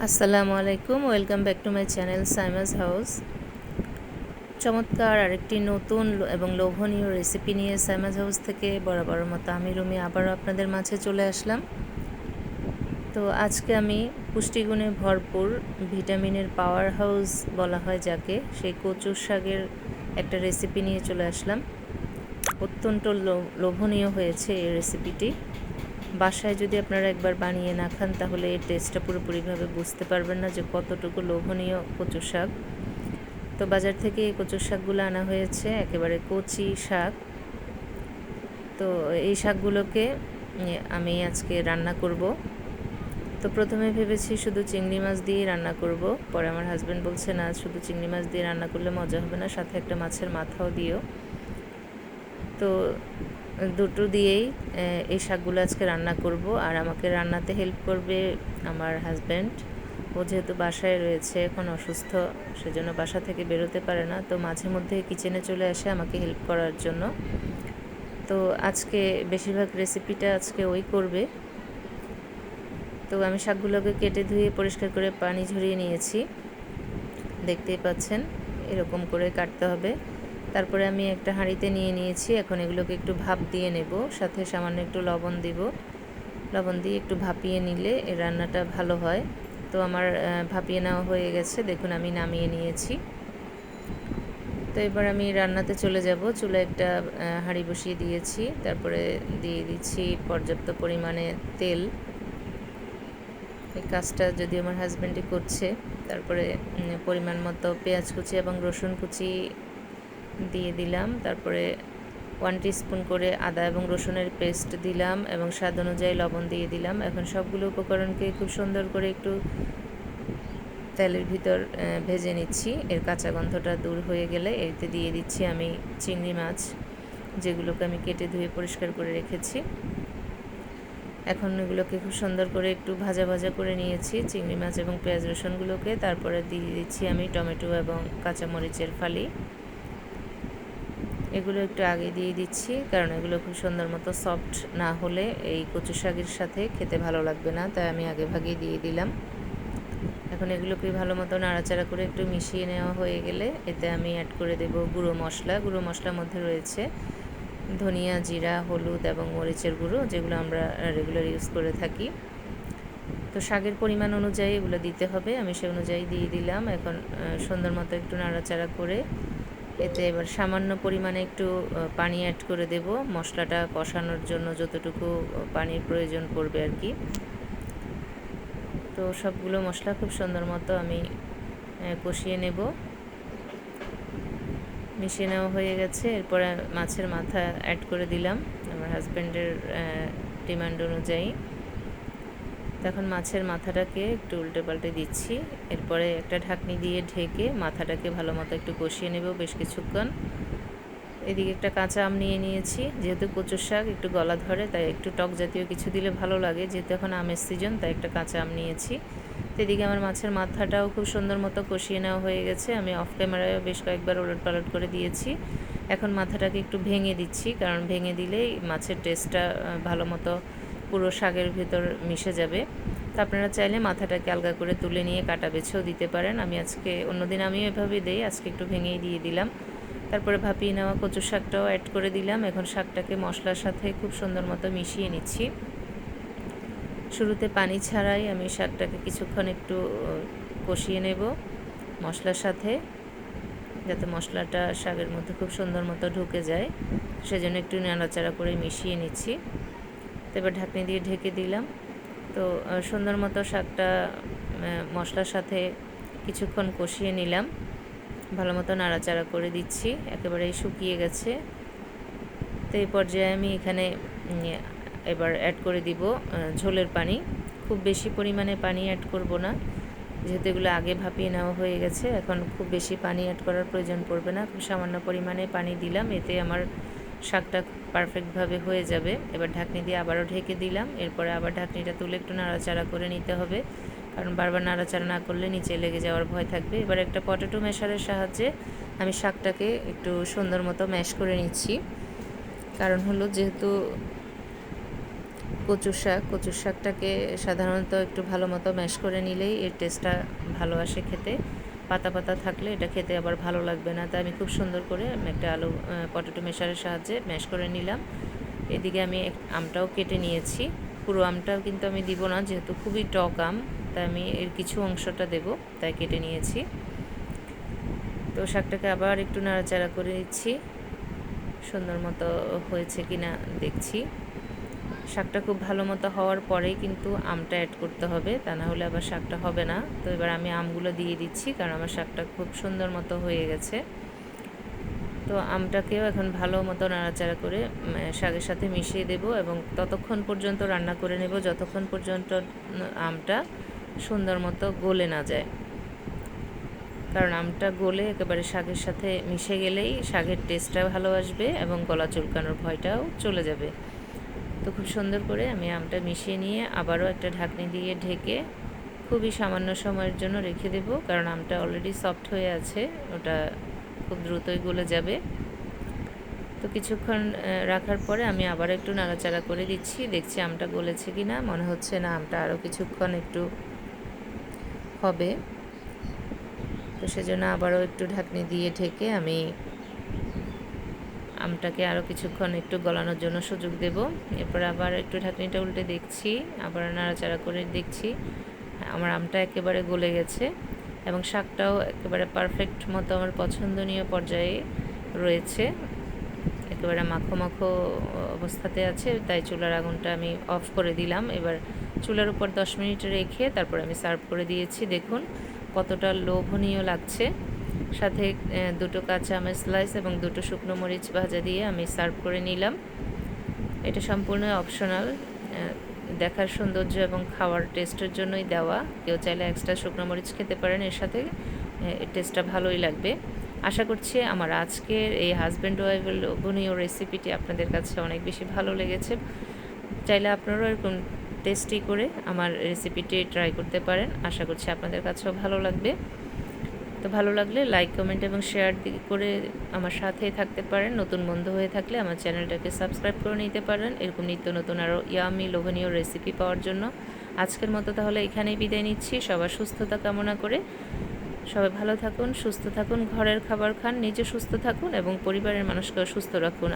আসসালামু আলাইকুম, welcome back to my channel Saima's house. চমৎকার আরেকটি নতুন এবং লোভনীয় রেসিপি নিয়ে সাইমাস হাউস থেকে বরাবর মতো আমি রুমি আবারও আপনাদের মাঝে চলে আসলাম। তো আজকে আমি পুষ্টিগুণে ভরপুর, ভিটামিনের পাওয়ার হাউস বলা হয় যাকে, সেই কচুর শাকের একটা রেসিপি নিয়ে চলে আসলাম। অত্যন্ত লোভনীয় হয়েছে এই রেসিপিটি। বাসায় যদি আপনারা একবার বানিয়ে না খান তাহলে এর টেস্টটা পুরোপুরিভাবে বুঝতে পারবেন না যে কতটুকু লোভনীয় কচু শাক। তো বাজার থেকে এই কচুর শাকগুলো আনা হয়েছে, একেবারে কচি শাক। তো এই শাকগুলোকে আমি আজকে রান্না করব। তো প্রথমে ভেবেছি শুধু চিংড়ি মাছ দিয়ে রান্না করব, পরে আমার হাজব্যান্ড বলছে না, শুধু চিংড়ি মাছ দিয়ে রান্না করলে মজা হবে না, সাথে একটা মাছের মাথাও দিও। তো দুটো দিয়েই এই শাকগুলো আজকে রান্না করব। আর আমাকে রান্নাতে হেল্প করবে আমার হাজব্যান্ড। ও যেহেতু বাসায় রয়েছে, এখন অসুস্থ, সেজন্য বাসা থেকে বেরোতে পারে না, তো মাঝে মধ্যে কিচেনে চলে আসে আমাকে হেল্প করার জন্য। তো আজকে বেশিরভাগ রেসিপিটা আজকে ওই করবে। তো আমি শাকগুলোকে কেটে ধুয়ে পরিষ্কার করে পানি ঝরিয়ে নিয়েছি, দেখতেই পাচ্ছেন এরকম করে কাটতে হবে। তারপরে আমি একটা হাঁড়িতে নিয়ে নিয়েছি, এখন এগুলোকে একটু ভাপ দিয়ে নেব, সাথে সামান্য একটু লবণ দিব। লবণ দিয়ে একটু ভাপিয়ে নিলে এই রান্নাটা ভালো হয়। তো আমার ভাপিয়ে নেওয়া হয়ে গেছে, দেখুন আমি নামিয়ে নিয়েছি। তো এবার আমি রান্নাতে চলে যাব। চুলায় একটা হাঁড়ি বসিয়ে দিয়েছি, তারপরে দিয়ে দিচ্ছি পর্যাপ্ত পরিমাণে তেল। এই কাজটা যদি আমার হাজব্যান্ডই করছে। তারপরে পরিমাণ মতো পেঁয়াজ কুচি এবং রসুন কুচি দিয়ে দিলাম। তারপরে 1 টিস্পুন করে আদা এবং রসুনের পেস্ট দিলাম এবং স্বাদ অনুযায়ী লবণ দিয়ে দিলাম। এখন সবগুলো উপকরণকে খুব সুন্দর করে একটু তেলের ভিতর ভেজে নিচ্ছি। এর কাঁচা গন্ধটা দূর হয়ে গেলে এতে দিয়ে দিচ্ছি আমি চিংড়ি মাছ, যেগুলোকে আমি কেটে ধুয়ে পরিষ্কার করে রেখেছি। এখন এগুলোকে খুব সুন্দর করে একটু ভাজা ভাজা করে নিয়েছি, চিংড়ি মাছ এবং পেঁয়াজ রসুনগুলোকে। তারপরে দিয়ে দিচ্ছি আমি টমেটো এবং কাঁচামরিচের ফালি। এগুলো একটু আগে দিয়ে দিচ্ছি, কারণ এগুলো খুব সুন্দর মতো সফট না হলে এই কচু শাকের সাথে খেতে ভালো লাগবে না, তাই আমি আগে ভাগেই দিয়ে দিলাম। এখন এগুলোকে ভালো মতো নাড়াচাড়া করে একটু মিশিয়ে নেওয়া হয়ে গেলে এতে আমি অ্যাড করে দেব গুঁড়ো মশলা। গুঁড়ো মশলার মধ্যে রয়েছে ধনিয়া, জিরা, হলুদ এবং মরিচের গুঁড়ো, যেগুলো আমরা রেগুলার ইউজ করে থাকি। তো শাকের পরিমাণ অনুযায়ী এগুলো দিতে হবে, আমি সে অনুযায়ী দিয়ে দিলাম। এখন সুন্দর মতো একটু নাড়াচাড়া করে এতে এবার সামান্য পরিমাণে একটু পানি অ্যাড করে দেব, মশলাটা কষানোর জন্য যতটুকু পানির প্রয়োজন পড়বে আর কি। তো সবগুলো মশলা খুব সুন্দর মতো আমি কষিয়ে নেব। মিশিয়ে নেওয়া হয়ে গেছে, এরপরে মাছের মাথা অ্যাড করে দিলাম আমার হাজব্যান্ডের ডিমান্ড অনুযায়ী। তখন মাছের মাথাটাকে একটু উল্টে পাল্টে দিচ্ছি, এরপরে একটা ঢাকনি দিয়ে ঢেকে মাথাটাকে ভালো মতো একটু কষিয়ে নেব বেশ কিছুক্ষণ। এদিকে একটা কাঁচা আম নিয়ে নিয়েছি, যেহেতু কচুর শাক একটু গলা ধরে, তাই একটু টক জাতীয় কিছু দিলে ভালো লাগে, যেহেতু এখন আমের সিজন, তাই একটা কাঁচা আম নিয়েছি। তো এদিকে আমার মাছের মাথাটাও খুব সুন্দর মতো কষিয়ে নেওয়া হয়ে গেছে, আমি অফ ক্যামেরায় বেশ কয়েকবার ওলট পালট করে দিয়েছি। এখন মাথাটাকে একটু ভেঙে দিচ্ছি, কারণ ভেঙে দিলেই মাছের টেস্টটা ভালো মতো পুরো শাকের ভেতর মিশে যাবে। তো আপনারা চাইলে মাথাটাকে আলগা করে তুলে নিয়ে কাটা বেছেও দিতে পারেন। আমি আজকে অন্যদিন আমিও এভাবেই দিই, আজকে একটু ভেঙেই দিয়ে দিলাম। তারপরে ভাপিয়ে নেওয়া কচুর শাকটাও অ্যাড করে দিলাম। এখন শাকটাকে মশলার সাথে খুব সুন্দর মতো মিশিয়ে নিচ্ছি। শুরুতে পানি ছাড়াই আমি শাকটাকে কিছুক্ষণ একটু কষিয়ে নেব মশলার সাথে, যাতে মশলাটা শাকের মধ্যে খুব সুন্দর মতো ঢুকে যায়, সেজন্য একটু নাড়াচাড়া করে মিশিয়ে নিচ্ছি। তো এবার ঢাকনি দিয়ে ঢেকে দিলাম। তো সুন্দর মতো শাকটা মশলার সাথে কিছুক্ষণ কষিয়ে নিলাম, ভালো মতো নাড়াচাড়া করে দিচ্ছি, একেবারেই শুকিয়ে গেছে। তো এই পর্যায়ে আমি এখানে এবার অ্যাড করে দিব ঝোলের পানি। খুব বেশি পরিমাণে পানি অ্যাড করব না, যেহেতু এগুলো আগে ভাপিয়ে নেওয়া হয়ে গেছে, এখন খুব বেশি পানি অ্যাড করার প্রয়োজন পড়বে না, খুব সামান্য পরিমাণে পানি দিলাম, এতে আমার শাকটা পারফেক্টভাবে হয়ে যাবে। এবার ঢাকনি দিয়ে আবারও ঢেকে দিলাম, এরপরে আবার ঢাকনিটা তুলে একটু নাড়াচাড়া করে নিতে হবে, কারণ বারবার নাড়াচাড়া না করলে নিচে লেগে যাওয়ার ভয় থাকবে। এবার একটা পটেটো ম্যাশারের সাহায্যে আমি শাকটাকে একটু সুন্দর মতো ম্যাশ করে নিচ্ছি, কারণ হলো যেহেতু কচুর শাকটাকে সাধারণত একটু ভালো মতো ম্যাশ করে নিলেই এর টেস্টটা ভালো আসে খেতে। পাতা পাতা থাকলে এটা খেতে আবার ভালো লাগবে না। তাই আমি খুব সুন্দর করে একটা আলু পটেটো মেশারের সাহায্যে ম্যাশ করে নিলাম। এদিকে আমি আমটাও কেটে নিয়েছি। পুরো আমটাও কিন্তু আমি দিব না, যেহেতু খুবই টক আম, তাই আমি এর কিছু অংশটা দেব, তাই কেটে নিয়েছি। তো শাকটাকে আবার একটু নাড়াচাড়া করে দিচ্ছি, সুন্দর মতো হয়েছে কিনা দেখছি। শাকটা খুব ভালো মতো হওয়ার পরেই কিন্তু আমটা অ্যাড করতে হবে, তা না হলে আবার শাকটা হবে না। তো এবার আমি আমগুলো দিয়ে দিচ্ছি, কারণ আমার শাকটা খুব সুন্দর মতো হয়ে গেছে। তো আমটাকেও এখন ভালো মতো নাড়াচাড়া করে শাকের সাথে মিশিয়ে দেব এবং ততক্ষণ পর্যন্ত রান্না করে নেব যতক্ষণ পর্যন্ত আমটা সুন্দর মতো গলে না যায়। কারণ আমটা গলে একেবারে শাকের সাথে মিশে গেলেই শাকের টেস্টটা ভালো আসবে এবং গলা চুলকানোর ভয়টাও চলে যাবে। তো খুব সুন্দর করে আমি আমটা মিশিয়ে নিয়ে আবারও একটা ঢাকনি দিয়ে ঢেকে খুবই সামান্য সময়ের জন্য রেখে দেব, কারণ আমটা অলরেডি সফট হয়ে আছে, ওটা খুব দ্রুতই গলে যাবে। তো কিছুক্ষণ রাখার পরে আমি আবার একটু নাড়াচাড়া করে দিচ্ছি, দেখছি আমটা গলেছে কি না। মনে হচ্ছে না, আমটা আরও কিছুক্ষণ একটু হবে। তো সেজন্য আবারও একটু ঢাকনি দিয়ে ঢেকে আমি আমটাকে আরও কিছুক্ষণ একটু গলানোর জন্য সুযোগ দেব। এরপর আবার একটু ঢাকনিটা উল্টে দেখছি, আবার নাড়াচাড়া করে দেখছি আমার আমটা একেবারে গলে গেছে এবং শাকটাও একেবারে পারফেক্ট মতো আমার পছন্দনীয় পর্যায়ে রয়েছে, একেবারে মাখো মাখো অবস্থাতে আছে। তাই চুলার আগুনটা আমি অফ করে দিলাম। এবার চুলার উপর 10 মিনিট রেখে তারপর আমি সার্ভ করে দিয়েছি। দেখুন কতটা লোভনীয় লাগছে। সাথে দুটো কাঁচা আমের স্লাইস এবং দুটো শুকনো মরিচ ভাজা দিয়ে আমি সার্ভ করে নিলাম। এটা সম্পূর্ণ অপশনাল, দেখার সৌন্দর্য এবং খাওয়ার টেস্টের জন্যই দেওয়া। কেউ চাইলে এক্সট্রা শুকনো মরিচ খেতে পারেন, এর সাথে টেস্টটা ভালোই লাগবে। আশা করছি আমার আজকের এই হাজব্যান্ড ওয়াইফের লোভনীয় রেসিপিটি আপনাদের কাছে অনেক বেশি ভালো লেগেছে। চাইলে আপনারাও এরকম টেস্টি করে আমার রেসিপিটি ট্রাই করতে পারেন। আশা করছি আপনাদের কাছেও ভালো লাগবে। তো ভালো লাগলে লাইক, কমেন্ট এবং শেয়ার করে আমার সাথেই থাকতে পারেন। নতুন বন্ধু হয়ে থাকলে আমার চ্যানেলটাকে সাবস্ক্রাইব করে নিতে পারেন, এরকম নিত্য নতুন আরও ইয়ামি লোভনীয় রেসিপি পাওয়ার জন্য। আজকের মতো তাহলে এখানেই বিদায় নিচ্ছি, সবার সুস্থতা কামনা করে। সবাই ভালো থাকুন, সুস্থ থাকুন, ঘরের খাবার খান, নিজে সুস্থ থাকুন এবং পরিবারের মানুষকেও সুস্থ রাখুন।